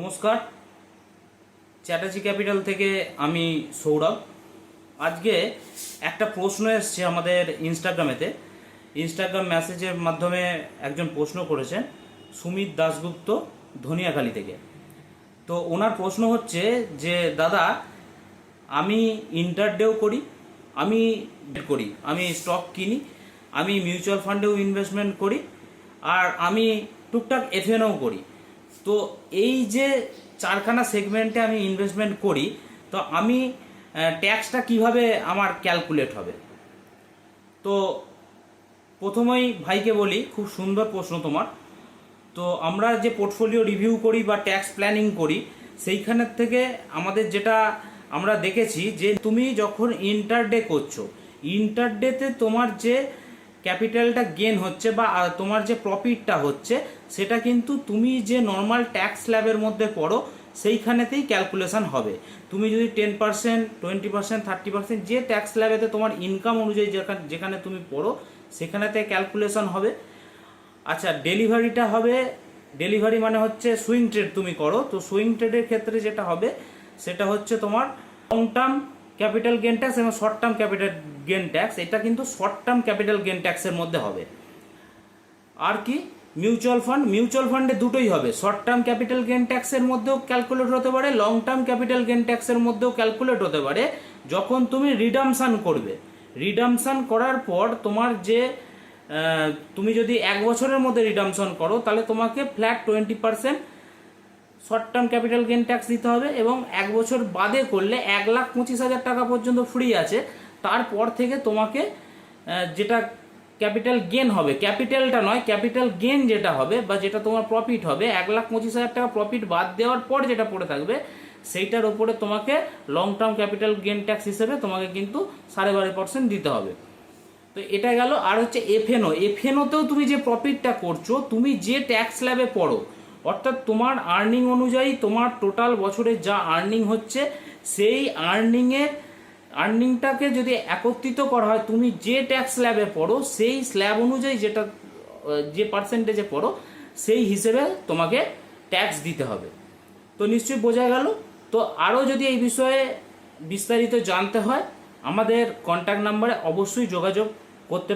নমস্কার, চ্যাটার্জি ক্যাপিটাল থেকে আমি সৌরভ। আজকে একটা প্রশ্ন এসছে আমাদের ইনস্টাগ্রাম মেসেজের মাধ্যমে একজন প্রশ্ন করেছেন, সুমিত দাশগুপ্ত, ধনিয়াখালী থেকে। তো ওনার প্রশ্ন হচ্ছে যে দাদা, আমি ইন্টারডেও করি, আমি স্টক কিনি, আমি মিউচুয়াল ফান্ডেও ইনভেস্টমেন্ট করি, আর আমি টুকটাক এফএনও করি। তো এই যে চারখানা সেগমেন্টে আমি ইনভেস্টমেন্ট করি, তো আমি ট্যাক্সটা কিভাবে আমার ক্যালকুলেট হবে? তো প্রথমেই ভাইকে বলি, খুব সুন্দর প্রশ্ন তোমার। তো আমরা যে পোর্টফোলিও রিভিউ করি বা ট্যাক্স প্ল্যানিং করি, সেইখানের থেকে আমাদের যেটা আমরা দেখেছি যে তুমি যখন ইন্টারডে করছো, ইন্টারডেতে তোমার যে ক্যাপিটালটা গেন হচ্ছে বা তোমার যে প্রফিটটা হচ্ছে, সেটা কিন্তু তুমি যে নর্মাল ট্যাক্স স্ল্যাবের মধ্যে পড়ো সেইখানেতেই ক্যালকুলেশন হবে। তুমি যদি 10%, 20%, 30% যে ট্যাক্স স্ল্যাবেতে তোমার ইনকাম অনুযায়ী যেখানে তুমি পড়ো সেখানেতে ক্যালকুলেশন হবে। আচ্ছা, ডেলিভারিটা হবে, ডেলিভারি মানে হচ্ছে সুইং ট্রেড তুমি করো, তো সুইং ট্রেডের ক্ষেত্রে যেটা হবে সেটা হচ্ছে তোমার long term capital gain tax এবং short term capital gain tax. এটা কিন্তু শর্ট টার্ম ক্যাপিটাল গেন ট্যাক্সের মধ্যে হবে। আর কি, মিউচুয়াল ফান্ডে দুটোই হবে, শর্ট টার্ম ক্যাপিটাল গেন ট্যাক্সের মধ্যেও ক্যালকুলেট হতে পারে, লং টার্ম ক্যাপিটাল গেন ট্যাক্সের মধ্যেও ক্যালকুলেট হতে পারে। যখন তুমি রিডামশন করবে, রিডামশন করার পর তোমার যে তুমি যদি 1 বছরের মধ্যে রিডামশন করো, তাহলে তোমাকে flat 20% short term capital gain tax দিতে হবে, এবং 1 বছর বাদে করলে 1,25,000 টাকা পর্যন্ত ফ্রি আছে। তারপর থেকে তোমাকে যেটা ক্যাপিটাল গেন হবে, ক্যাপিটালটা নয়, ক্যাপিটাল গেন যেটা হবে বা যেটা তোমার প্রফিট হবে, 1,25,000 টাকা প্রফিট বাদ দেওয়ার পর যেটা পড়ে থাকবে, সেইটার ওপরে তোমাকে long term capital gain tax হিসেবে তোমাকে কিন্তু 12.5% দিতে হবে। তো এটা গেল। আর হচ্ছে এফএনওতেও তুমি যে প্রফিটটা করছো, তুমি যে ট্যাক্স স্ল্যাবে পড়ো, অর্থাৎ তোমার আর্নিং অনুযায়ী তোমার টোটাল বছরে যা আর্নিং হচ্ছে, সেই আর্নিংটাকে যদি একত্রিত করা হয়, তুমি যে ট্যাক্স স্ল্যাবে পড়ো সেই স্ল্যাব অনুযায়ী যেটা যে পার্সেন্টেজে পড়ো সেই হিসেবে তোমাকে ট্যাক্স দিতে হবে। তো নিশ্চয়ই বোঝা গেল। তো আরও যদি এই বিষয়ে বিস্তারিত জানতে হয়, আমাদের কন্ট্যাক্ট নাম্বারে অবশ্যই যোগাযোগ করতে